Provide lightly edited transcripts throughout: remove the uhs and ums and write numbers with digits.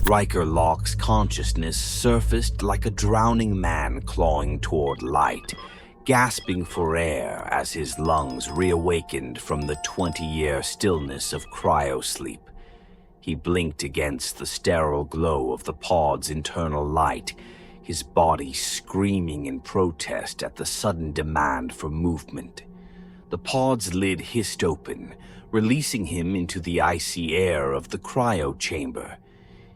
Riker Locke's consciousness surfaced like a drowning man clawing toward light, gasping for air as his lungs reawakened from the 20-year stillness of cryosleep. He blinked against the sterile glow of the pod's internal light, his body screaming in protest at the sudden demand for movement. The pod's lid hissed open, releasing him into the icy air of the cryo chamber.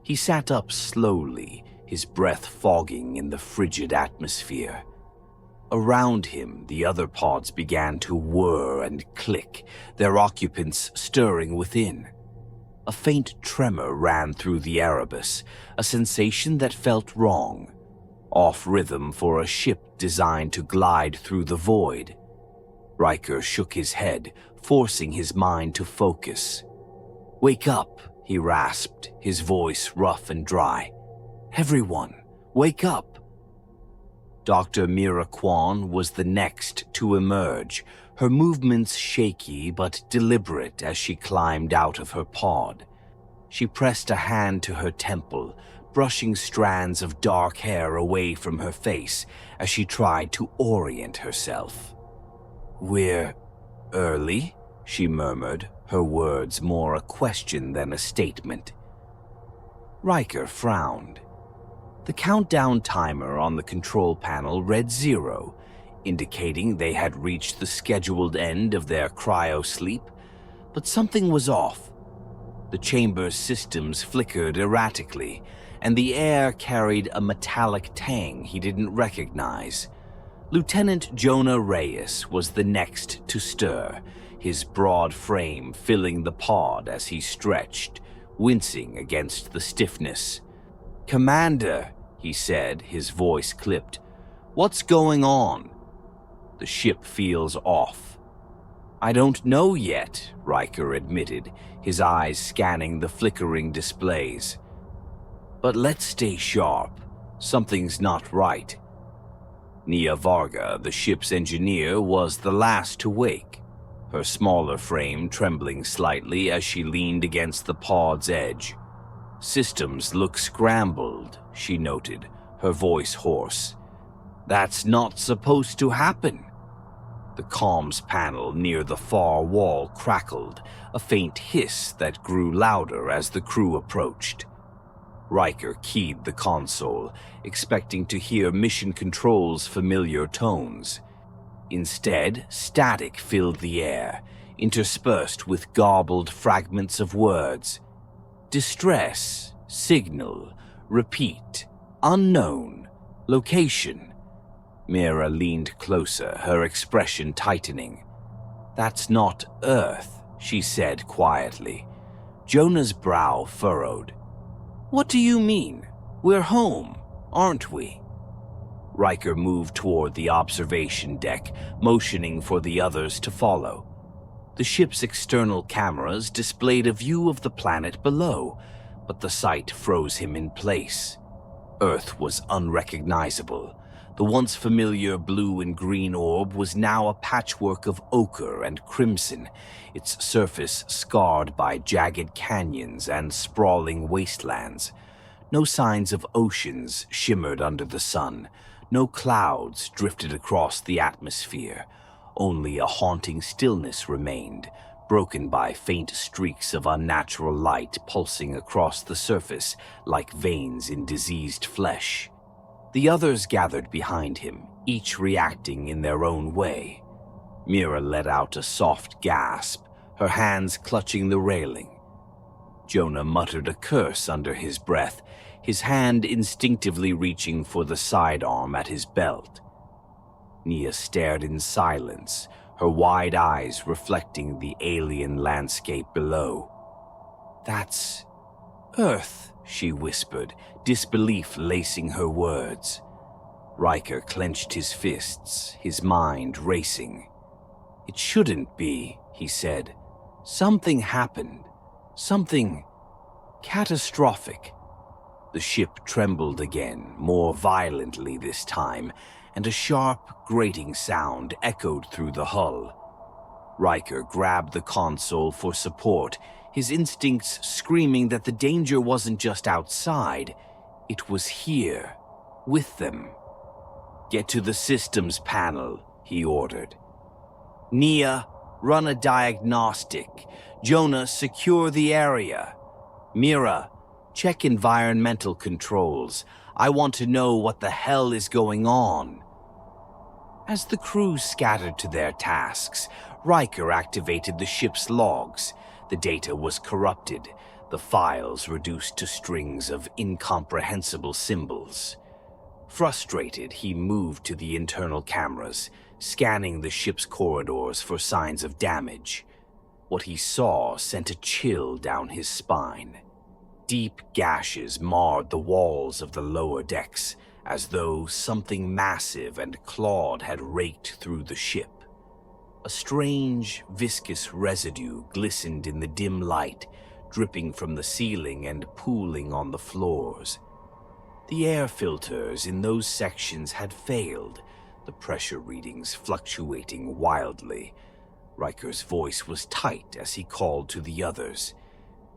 He sat up slowly, his breath fogging in the frigid atmosphere. Around him, the other pods began to whir and click, their occupants stirring within. A faint tremor ran through the Erebus, a sensation that felt wrong, off rhythm for a ship designed to glide through the void. Riker shook his head, forcing his mind to focus. "Wake up," he rasped, his voice rough and dry. "Everyone, wake up." Dr. Mira Kwan was the next to emerge, her movements shaky but deliberate as she climbed out of her pod. She pressed a hand to her temple, brushing strands of dark hair away from her face as she tried to orient herself. "We're early?" she murmured, her words more a question than a statement. Riker frowned. The countdown timer on the control panel read 0, indicating they had reached the scheduled end of their cryosleep, but something was off. The chamber's systems flickered erratically, and the air carried a metallic tang he didn't recognize. Lieutenant Jonah Reyes was the next to stir, his broad frame filling the pod as he stretched, wincing against the stiffness. "Commander," he said, his voice clipped, "what's going on?" "The ship feels off." "I don't know yet," Riker admitted, his eyes scanning the flickering displays. "But let's stay sharp. Something's not right." Nia Varga, the ship's engineer, was the last to wake, her smaller frame trembling slightly as she leaned against the pod's edge. "Systems look scrambled," she noted, her voice hoarse. "That's not supposed to happen." The comms panel near the far wall crackled, a faint hiss that grew louder as the crew approached. Riker keyed the console, expecting to hear Mission Control's familiar tones. Instead, static filled the air, interspersed with garbled fragments of words. "Distress, signal, repeat, unknown, location." Mira leaned closer, her expression tightening. "That's not Earth," she said quietly. Jonah's brow furrowed. "What do you mean? We're home, aren't we?" Riker moved toward the observation deck, motioning for the others to follow. The ship's external cameras displayed a view of the planet below, but the sight froze him in place. Earth was unrecognizable. The once familiar blue and green orb was now a patchwork of ochre and crimson, its surface scarred by jagged canyons and sprawling wastelands. No signs of oceans shimmered under the sun. No clouds drifted across the atmosphere. Only a haunting stillness remained, broken by faint streaks of unnatural light pulsing across the surface like veins in diseased flesh. The others gathered behind him, each reacting in their own way. Mira let out a soft gasp, her hands clutching the railing. Jonah muttered a curse under his breath, his hand instinctively reaching for the sidearm at his belt. Nia stared in silence, her wide eyes reflecting the alien landscape below. "That's Earth," she whispered, disbelief lacing her words. Riker clenched his fists, his mind racing. "It shouldn't be," he said. "Something happened. Something catastrophic." The ship trembled again, more violently this time, and a sharp, grating sound echoed through the hull. Riker grabbed the console for support, his instincts screaming that the danger wasn't just outside, it was here, with them. "Get to the systems panel," he ordered. "Nia, run a diagnostic. Jonah, secure the area. Mira, check environmental controls. I want to know what the hell is going on." As the crew scattered to their tasks, Riker activated the ship's logs. The data was corrupted, the files reduced to strings of incomprehensible symbols. Frustrated, he moved to the internal cameras, scanning the ship's corridors for signs of damage. What he saw sent a chill down his spine. Deep gashes marred the walls of the lower decks, as though something massive and clawed had raked through the ship. A strange, viscous residue glistened in the dim light, dripping from the ceiling and pooling on the floors. The air filters in those sections had failed, the pressure readings fluctuating wildly. Riker's voice was tight as he called to the others.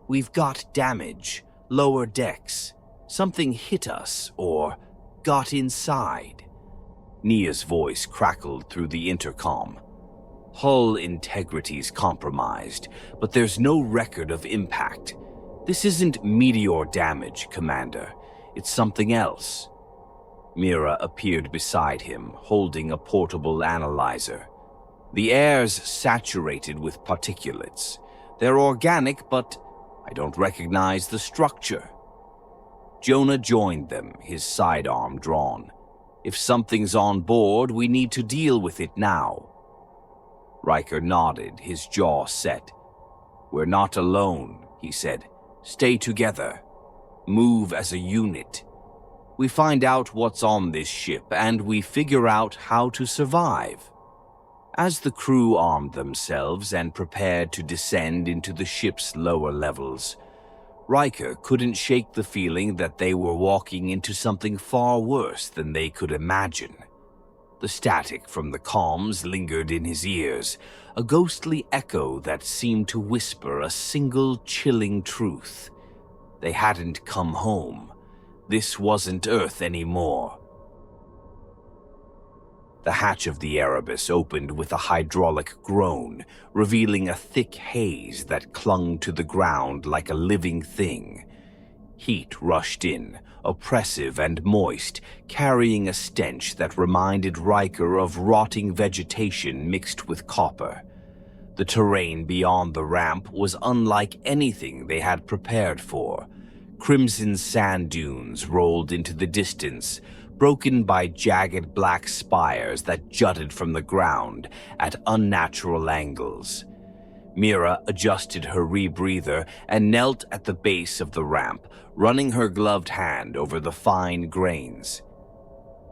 "We've got damage, lower decks. Something hit us, or got inside." Nia's voice crackled through the intercom. "Hull integrity's compromised, but there's no record of impact. This isn't meteor damage, Commander. It's something else." Mira appeared beside him, holding a portable analyzer. "The air's saturated with particulates. They're organic, but I don't recognize the structure." Jonah joined them, his sidearm drawn. "If something's on board, we need to deal with it now." Riker nodded, his jaw set. "We're not alone," he said. "Stay together. Move as a unit. We find out what's on this ship, and we figure out how to survive." As the crew armed themselves and prepared to descend into the ship's lower levels, Riker couldn't shake the feeling that they were walking into something far worse than they could imagine. The static from the comms lingered in his ears, a ghostly echo that seemed to whisper a single chilling truth. They hadn't come home. This wasn't Earth anymore. The hatch of the Erebus opened with a hydraulic groan, revealing a thick haze that clung to the ground like a living thing. Heat rushed in, oppressive and moist, carrying a stench that reminded Riker of rotting vegetation mixed with copper. The terrain beyond the ramp was unlike anything they had prepared for. Crimson sand dunes rolled into the distance, broken by jagged black spires that jutted from the ground at unnatural angles. Mira adjusted her rebreather and knelt at the base of the ramp, running her gloved hand over the fine grains.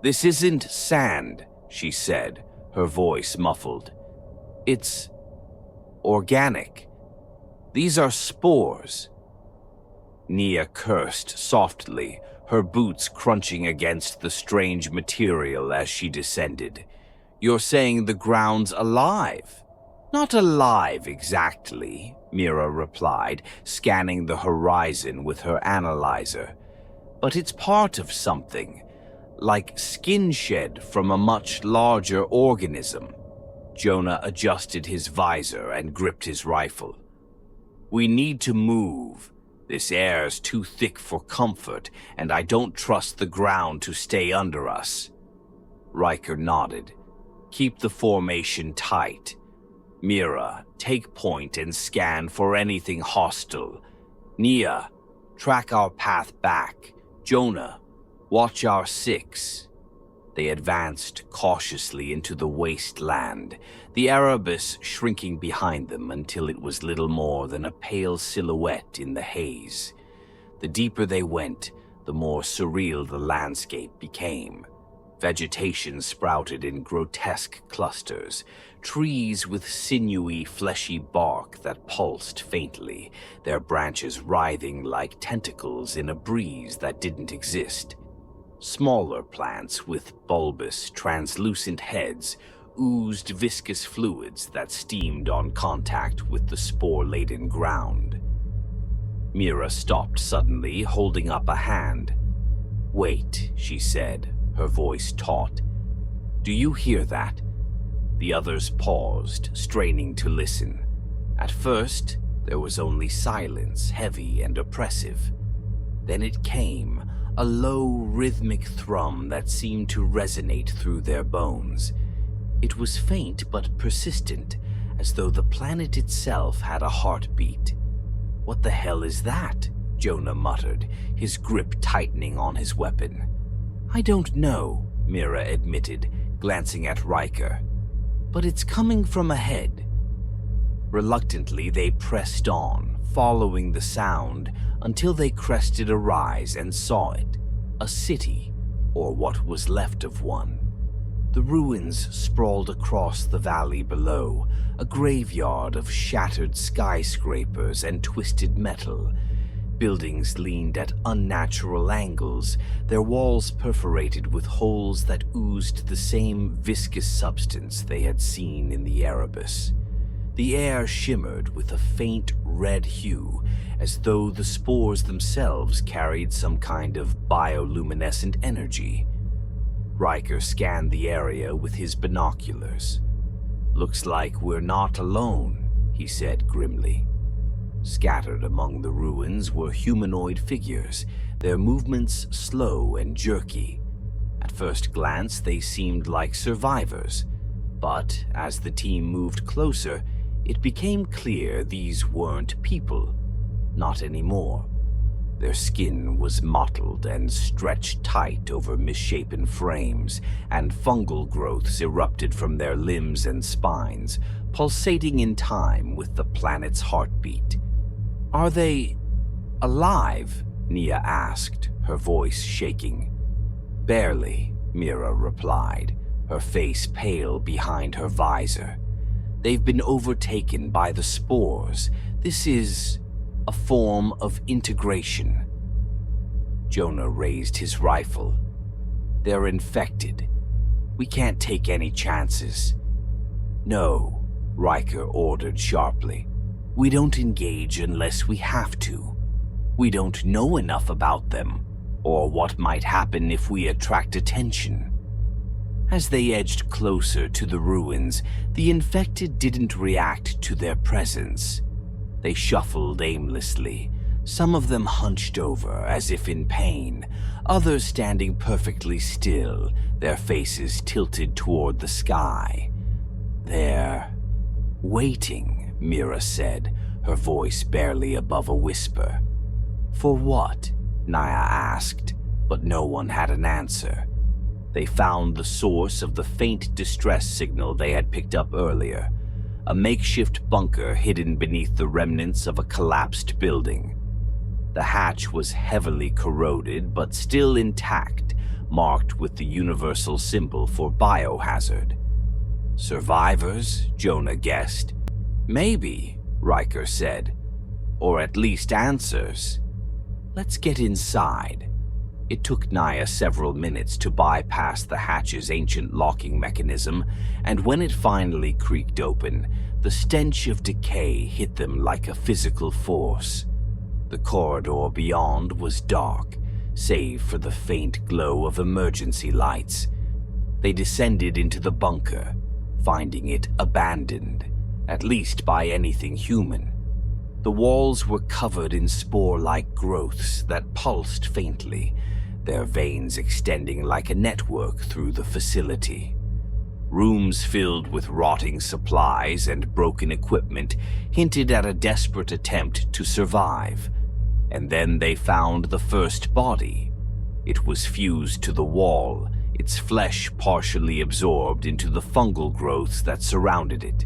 "This isn't sand," she said, her voice muffled. "It's organic. These are spores." Nia cursed softly, her boots crunching against the strange material as she descended. "You're saying the ground's alive?" "Not alive exactly," Mira replied, scanning the horizon with her analyzer. "But it's part of something, like skin shed from a much larger organism." Jonah adjusted his visor and gripped his rifle. "We need to move. This air's too thick for comfort, and I don't trust the ground to stay under us." Riker nodded. "Keep the formation tight. Mira, take point and scan for anything hostile. Nia, track our path back. Jonah, watch our six." They advanced cautiously into the wasteland, the Erebus shrinking behind them until it was little more than a pale silhouette in the haze. The deeper they went, the more surreal the landscape became. Vegetation sprouted in grotesque clusters, trees with sinewy, fleshy bark that pulsed faintly, their branches writhing like tentacles in a breeze that didn't exist. Smaller plants with bulbous, translucent heads oozed viscous fluids that steamed on contact with the spore-laden ground. Mira stopped suddenly, holding up a hand. "Wait," she said, her voice taut. "Do you hear that?" The others paused, straining to listen. At first, there was only silence, heavy and oppressive. Then it came, a low, rhythmic thrum that seemed to resonate through their bones. It was faint but persistent, as though the planet itself had a heartbeat. "What the hell is that?" Jonah muttered, his grip tightening on his weapon. "I don't know," Mira admitted, glancing at Riker. "But it's coming from ahead." Reluctantly, they pressed on, following the sound until they crested a rise and saw it, a city, or what was left of one. The ruins sprawled across the valley below, a graveyard of shattered skyscrapers and twisted metal. Buildings leaned at unnatural angles, their walls perforated with holes that oozed the same viscous substance they had seen in the Erebus. The air shimmered with a faint red hue, as though the spores themselves carried some kind of bioluminescent energy. Riker scanned the area with his binoculars. "Looks like we're not alone," he said grimly. Scattered among the ruins were humanoid figures, their movements slow and jerky. At first glance, they seemed like survivors, but as the team moved closer, it became clear these weren't people. Not anymore. Their skin was mottled and stretched tight over misshapen frames, and fungal growths erupted from their limbs and spines, pulsating in time with the planet's heartbeat. "Are they alive?" Nia asked, her voice shaking. "Barely," Mira replied, her face pale behind her visor. "They've been overtaken by the spores. This is a form of integration." Jonah raised his rifle. "They're infected. We can't take any chances." "No," Riker ordered sharply. "We don't engage unless we have to. We don't know enough about them, or what might happen if we attract attention." As they edged closer to the ruins, the infected didn't react to their presence. They shuffled aimlessly, some of them hunched over as if in pain, others standing perfectly still, their faces tilted toward the sky. "They're waiting," Mira said, her voice barely above a whisper. "For what?" Nia asked, but no one had an answer. They found the source of the faint distress signal they had picked up earlier, a makeshift bunker hidden beneath the remnants of a collapsed building. The hatch was heavily corroded but still intact, marked with the universal symbol for biohazard. "Survivors?" Jonah guessed. "Maybe," Riker said. "Or at least answers. Let's get inside." It took Nia several minutes to bypass the hatch's ancient locking mechanism, and when it finally creaked open, the stench of decay hit them like a physical force. The corridor beyond was dark, save for the faint glow of emergency lights. They descended into the bunker, finding it abandoned, at least by anything human. The walls were covered in spore-like growths that pulsed faintly, their veins extending like a network through the facility. Rooms filled with rotting supplies and broken equipment hinted at a desperate attempt to survive. And then they found the first body. It was fused to the wall, its flesh partially absorbed into the fungal growths that surrounded it.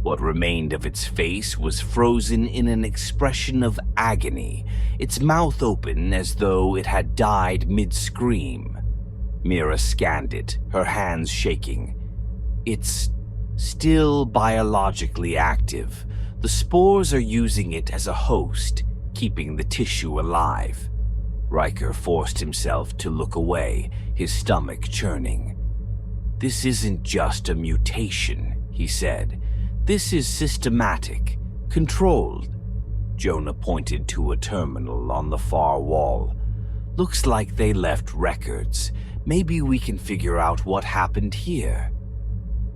What remained of its face was frozen in an expression of agony, its mouth open as though it had died mid-scream. Mira scanned it, her hands shaking. "It's still biologically active. The spores are using it as a host, keeping the tissue alive." Riker forced himself to look away, his stomach churning. "This isn't just a mutation," he said. "This is systematic, controlled. Jonah pointed to a terminal on the far wall. "Looks like they left records. Maybe we can figure out what happened here."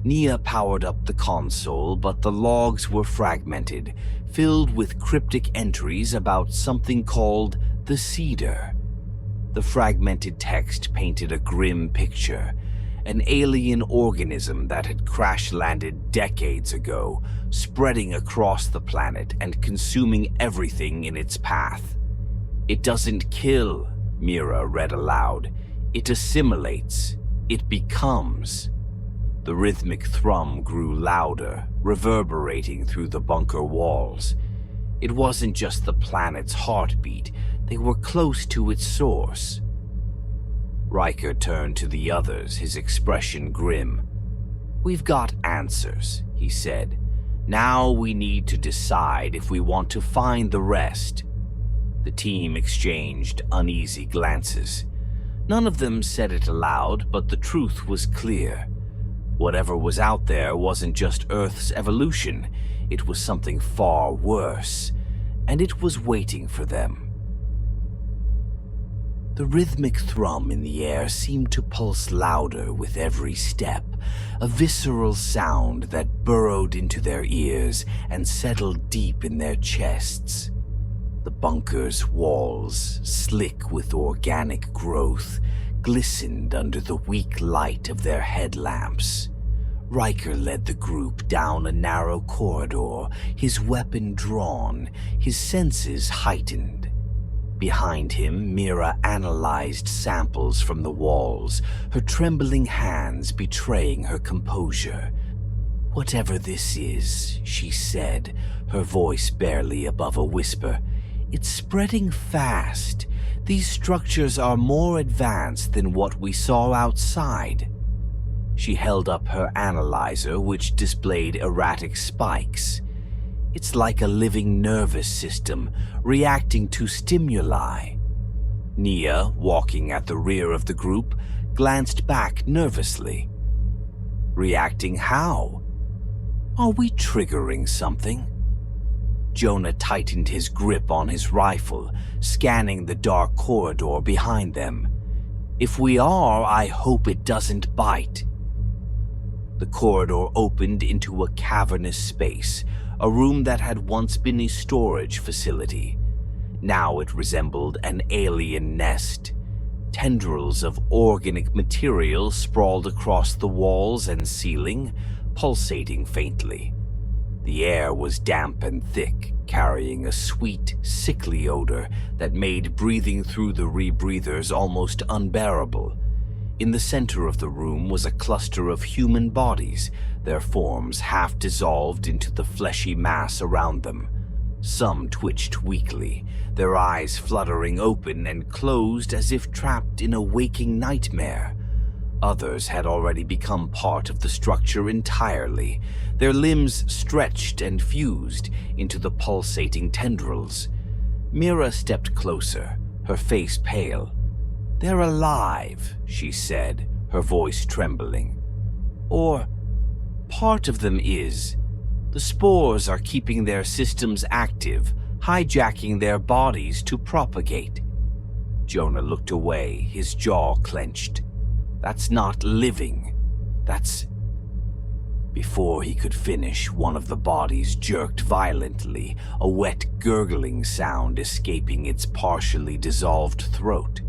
Nia powered up the console, but the logs were fragmented, filled with cryptic entries about something called the Cedar. The fragmented text painted a grim picture, an alien organism that had crash-landed decades ago, spreading across the planet and consuming everything in its path. "It doesn't kill," Mira read aloud. "It assimilates. It becomes." The rhythmic thrum grew louder, reverberating through the bunker walls. It wasn't just the planet's heartbeat, they were close to its source. Riker turned to the others, his expression grim. "We've got answers," he said. "Now we need to decide if we want to find the rest." The team exchanged uneasy glances. None of them said it aloud, but the truth was clear. Whatever was out there wasn't just Earth's evolution, it was something far worse, and it was waiting for them. The rhythmic thrum in the air seemed to pulse louder with every step, a visceral sound that burrowed into their ears and settled deep in their chests. The bunker's walls, slick with organic growth, glistened under the weak light of their headlamps. Riker led the group down a narrow corridor, his weapon drawn, his senses heightened. Behind him, Mira analyzed samples from the walls, her trembling hands betraying her composure. "Whatever this is," she said, her voice barely above a whisper, "it's spreading fast. These structures are more advanced than what we saw outside." She held up her analyzer, which displayed erratic spikes. "It's like a living nervous system, reacting to stimuli." Nia, walking at the rear of the group, glanced back nervously. "Reacting how? Are we triggering something?" Jonah tightened his grip on his rifle, scanning the dark corridor behind them. "If we are, I hope it doesn't bite." The corridor opened into a cavernous space, a room that had once been a storage facility. Now it resembled an alien nest. Tendrils of organic material sprawled across the walls and ceiling, pulsating faintly. The air was damp and thick, carrying a sweet, sickly odor that made breathing through the rebreathers almost unbearable. In the center of the room was a cluster of human bodies, their forms half dissolved into the fleshy mass around them. Some twitched weakly, their eyes fluttering open and closed as if trapped in a waking nightmare. Others had already become part of the structure entirely, their limbs stretched and fused into the pulsating tendrils. Mira stepped closer, her face pale. "They're alive," she said, her voice trembling. "Or part of them is. The spores are keeping their systems active, hijacking their bodies to propagate." Jonah looked away, his jaw clenched. "That's not living. That's..." Before he could finish, one of the bodies jerked violently, a wet gurgling sound escaping its partially dissolved throat.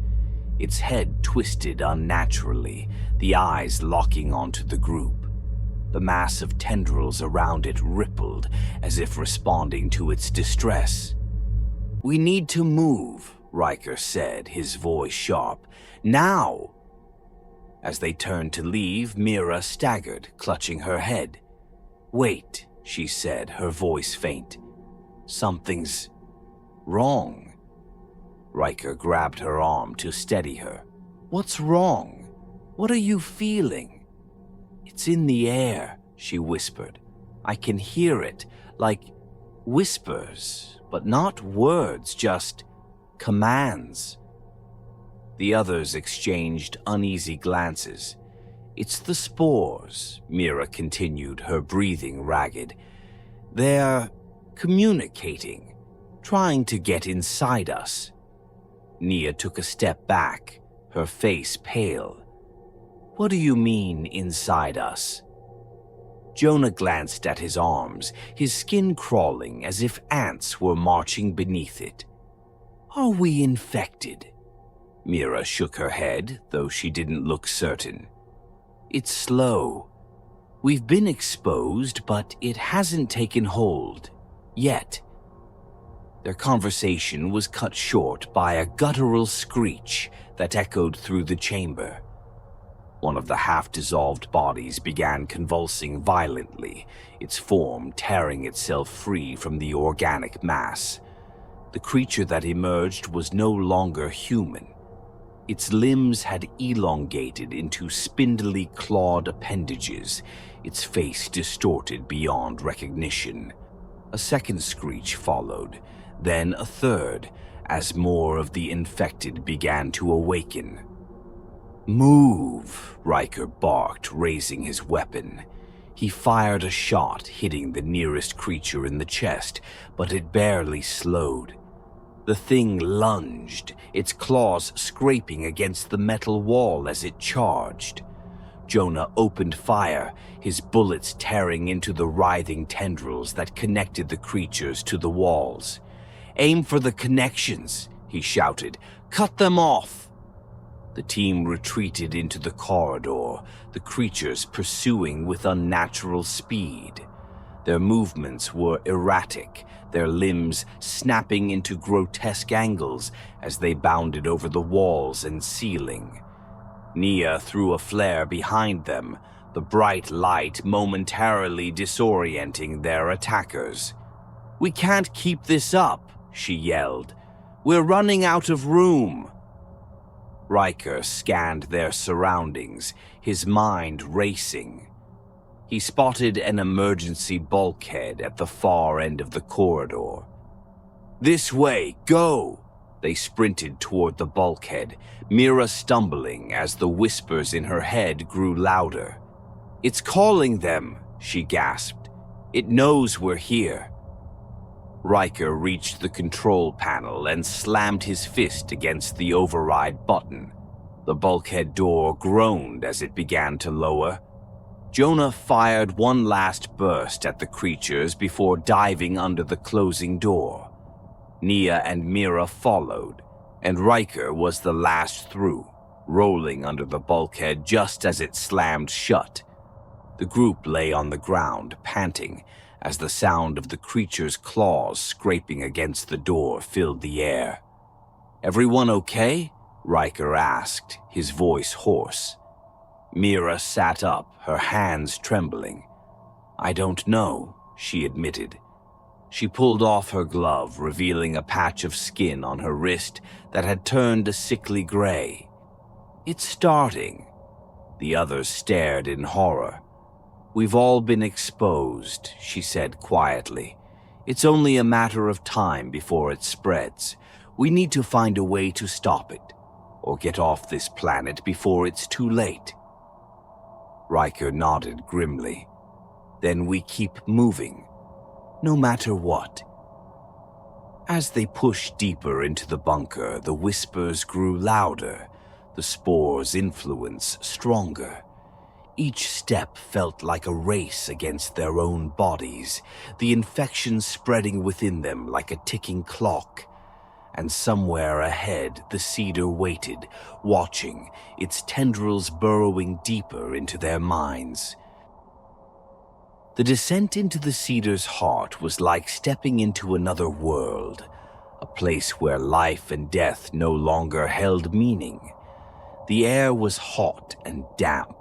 Its head twisted unnaturally, the eyes locking onto the group. The mass of tendrils around it rippled, as if responding to its distress. "We need to move," Riker said, his voice sharp. "Now!" As they turned to leave, Mira staggered, clutching her head. "Wait," she said, her voice faint. "Something's wrong." Riker grabbed her arm to steady her. "What's wrong? What are you feeling?" "It's in the air," she whispered. "I can hear it, like whispers, but not words, just commands." The others exchanged uneasy glances. "It's the spores," Mira continued, her breathing ragged. "They're communicating. trying to get inside us. Nia took a step back, her face pale. What do you mean, inside us? Jonah glanced at his arms, his skin crawling as if ants were marching beneath it. Are we infected? Mira shook her head, though she didn't look certain. It's slow. We've been exposed, but it hasn't taken hold. Yet. Their conversation was cut short by a guttural screech that echoed through the chamber. One of the half-dissolved bodies began convulsing violently, its form tearing itself free from the organic mass. The creature that emerged was no longer human. Its limbs had elongated into spindly clawed appendages, its face distorted beyond recognition. A second screech followed, then a third, as more of the infected began to awaken. Move, Riker barked, raising his weapon. He fired a shot, hitting the nearest creature in the chest, but it barely slowed. The thing lunged, its claws scraping against the metal wall as it charged. Jonah opened fire, his bullets tearing into the writhing tendrils that connected the creatures to the walls. Aim for the connections, he shouted. Cut them off. The team retreated into the corridor, the creatures pursuing with unnatural speed. Their movements were erratic, their limbs snapping into grotesque angles as they bounded over the walls and ceiling. Nia threw a flare behind them, the bright light momentarily disorienting their attackers. We can't keep this up, she yelled. We're running out of room. Riker scanned their surroundings, his mind racing. He spotted an emergency bulkhead at the far end of the corridor. This way, go! They sprinted toward the bulkhead, Mira stumbling as the whispers in her head grew louder. It's calling them, she gasped. It knows we're here. Riker reached the control panel and slammed his fist against the override button. The bulkhead door groaned as it began to lower. Jonah fired one last burst at the creatures before diving under the closing door. Nia and Mira followed, and Riker was the last through, rolling under the bulkhead just as it slammed shut. The group lay on the ground, panting, as the sound of the creature's claws scraping against the door filled the air. Everyone okay? Riker asked, his voice hoarse. Mira sat up, her hands trembling. I don't know, she admitted. She pulled off her glove, revealing a patch of skin on her wrist that had turned a sickly gray. It's starting. The others stared in horror. We've all been exposed, she said quietly. It's only a matter of time before it spreads. We need to find a way to stop it, or get off this planet before it's too late. Riker nodded grimly. Then we keep moving, no matter what. As they pushed deeper into the bunker, the whispers grew louder, the spore's influence stronger. Each step felt like a race against their own bodies, the infection spreading within them like a ticking clock. And somewhere ahead, the cedar waited, watching, its tendrils burrowing deeper into their minds. The descent into the cedar's heart was like stepping into another world, a place where life and death no longer held meaning. The air was hot and damp,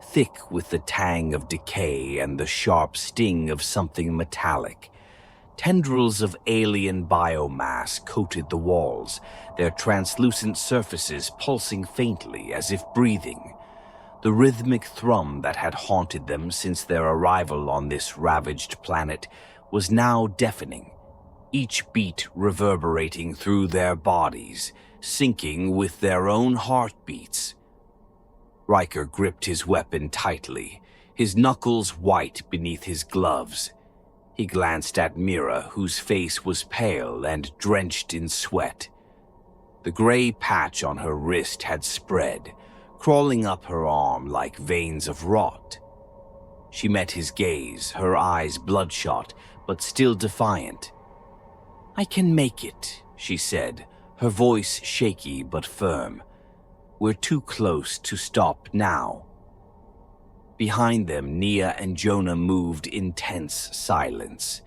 thick with the tang of decay and the sharp sting of something metallic. Tendrils of alien biomass coated the walls, their translucent surfaces pulsing faintly as if breathing. The rhythmic thrum that had haunted them since their arrival on this ravaged planet was now deafening, each beat reverberating through their bodies, syncing with their own heartbeats. Riker gripped his weapon tightly, his knuckles white beneath his gloves. He glanced at Mira, whose face was pale and drenched in sweat. The gray patch on her wrist had spread, crawling up her arm like veins of rot. She met his gaze, her eyes bloodshot, but still defiant. "I can make it," she said, her voice shaky but firm. "We're too close to stop now." Behind them, Nia and Jonah moved in tense silence.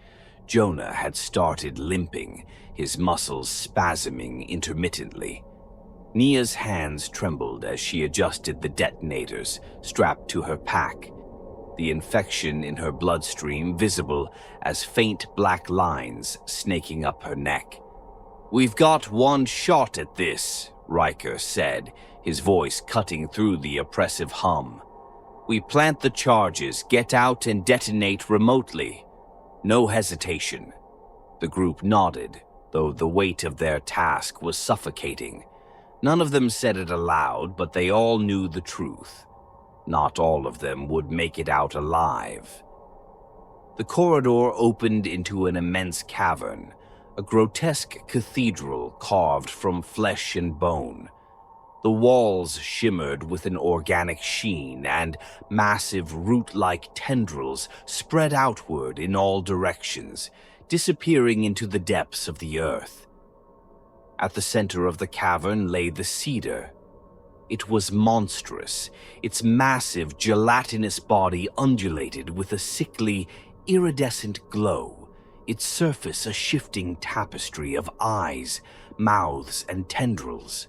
Jonah had started limping, his muscles spasming intermittently. Nia's hands trembled as she adjusted the detonators strapped to her pack, the infection in her bloodstream visible as faint black lines snaking up her neck. "We've got one shot at this," Riker said, his voice cutting through the oppressive hum. "We plant the charges, get out and detonate remotely. No hesitation." The group nodded, though the weight of their task was suffocating. None of them said it aloud, but they all knew the truth. Not all of them would make it out alive. The corridor opened into an immense cavern, a grotesque cathedral carved from flesh and bone. The walls shimmered with an organic sheen, and massive root-like tendrils spread outward in all directions, disappearing into the depths of the earth. At the center of the cavern lay the cedar. It was monstrous. Its massive, gelatinous body undulated with a sickly, iridescent glow, its surface a shifting tapestry of eyes, mouths, and tendrils.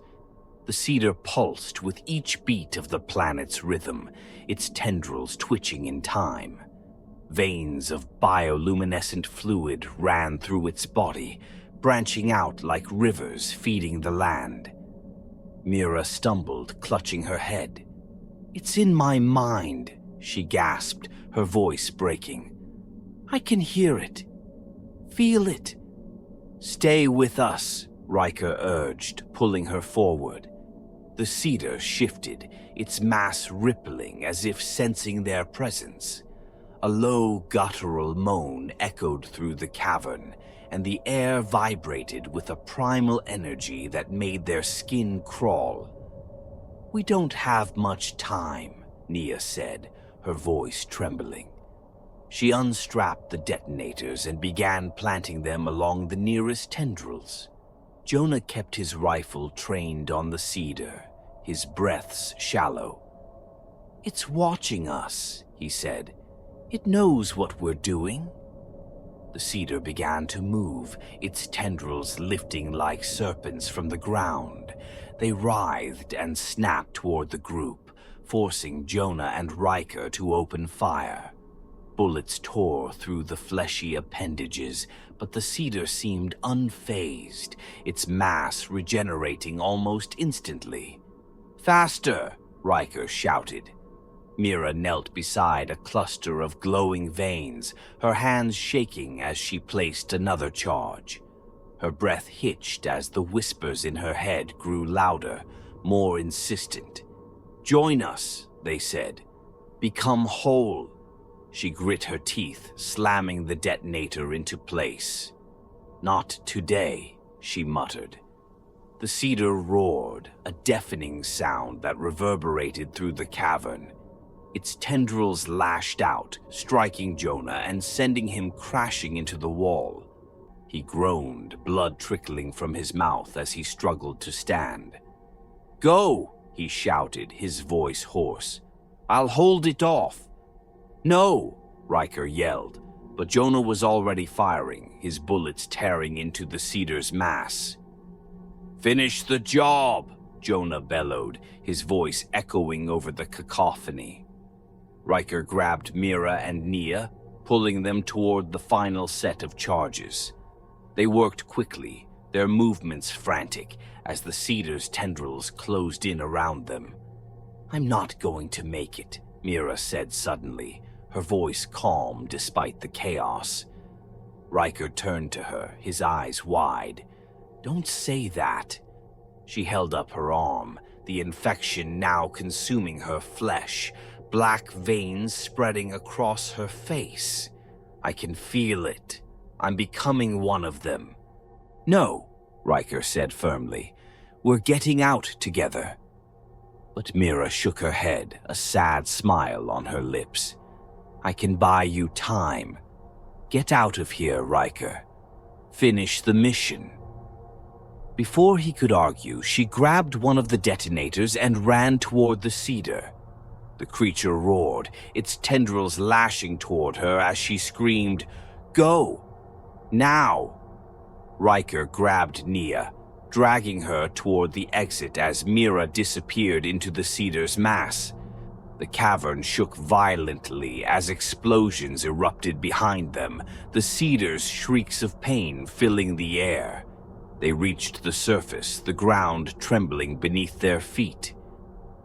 The cedar pulsed with each beat of the planet's rhythm, its tendrils twitching in time. Veins of bioluminescent fluid ran through its body, branching out like rivers feeding the land. Mira stumbled, clutching her head. "It's in my mind," she gasped, her voice breaking. "I can hear it. Feel it." "Stay with us," Riker urged, pulling her forward. The cedar shifted, its mass rippling as if sensing their presence. A low, guttural moan echoed through the cavern, and the air vibrated with a primal energy that made their skin crawl. "We don't have much time," Nia said, her voice trembling. She unstrapped the detonators and began planting them along the nearest tendrils. Jonah kept his rifle trained on the cedar, his breaths shallow. "It's watching us," he said. "It knows what we're doing." The cedar began to move, its tendrils lifting like serpents from the ground. They writhed and snapped toward the group, forcing Jonah and Riker to open fire. Bullets tore through the fleshy appendages, but the cedar seemed unfazed, its mass regenerating almost instantly. "Faster!" Riker shouted. Mira knelt beside a cluster of glowing veins, her hands shaking as she placed another charge. Her breath hitched as the whispers in her head grew louder, more insistent. "Join us," they said. "Become whole." She grit her teeth, slamming the detonator into place. "Not today," she muttered. The cedar roared, a deafening sound that reverberated through the cavern. Its tendrils lashed out, striking Jonah and sending him crashing into the wall. He groaned, blood trickling from his mouth as he struggled to stand. "Go!" he shouted, his voice hoarse. "I'll hold it off." "No!" Riker yelled, but Jonah was already firing, his bullets tearing into the cedar's mass. "Finish the job!" Jonah bellowed, his voice echoing over the cacophony. Riker grabbed Mira and Nia, pulling them toward the final set of charges. They worked quickly, their movements frantic, as the cedar's tendrils closed in around them. "I'm not going to make it," Mira said suddenly, her voice calm despite the chaos. Riker turned to her, his eyes wide. "Don't say that." She held up her arm, the infection now consuming her flesh, black veins spreading across her face. I can feel it. I'm becoming one of them. No, Riker said firmly. We're getting out together. But Mira shook her head, a sad smile on her lips. I can buy you time. Get out of here, Riker. Finish the mission. Before he could argue, she grabbed one of the detonators and ran toward the cedar. The creature roared, its tendrils lashing toward her as she screamed, "Go! Now!" Riker grabbed Nia, dragging her toward the exit as Mira disappeared into the cedar's mass. The cavern shook violently as explosions erupted behind them, the cedar's shrieks of pain filling the air. They reached the surface, the ground trembling beneath their feet.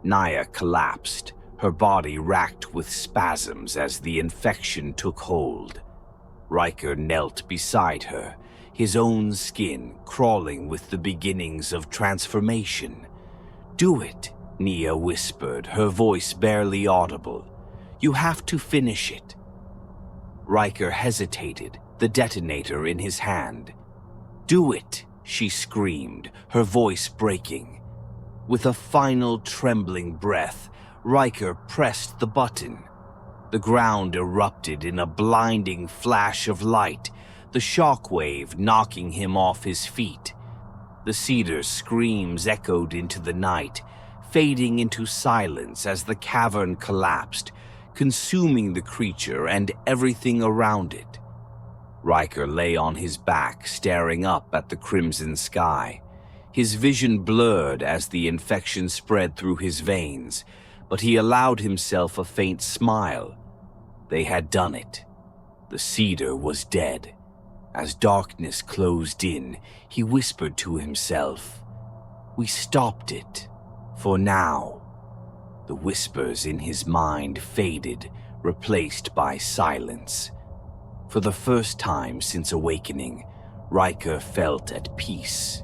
Nia collapsed, her body racked with spasms as the infection took hold. Riker knelt beside her, his own skin crawling with the beginnings of transformation. "Do it," Nia whispered, her voice barely audible. "You have to finish it." Riker hesitated, the detonator in his hand. "Do it," she screamed, her voice breaking. With a final trembling breath, Riker pressed the button. The ground erupted in a blinding flash of light, the shockwave knocking him off his feet. The cedar's screams echoed into the night, fading into silence as the cavern collapsed, consuming the creature and everything around it. Riker lay on his back, staring up at the crimson sky. His vision blurred as the infection spread through his veins, but he allowed himself a faint smile. They had done it. The cedar was dead. As darkness closed in, he whispered to himself, "We stopped it. For now." The whispers in his mind faded, replaced by silence. For the first time since awakening, Riker felt at peace.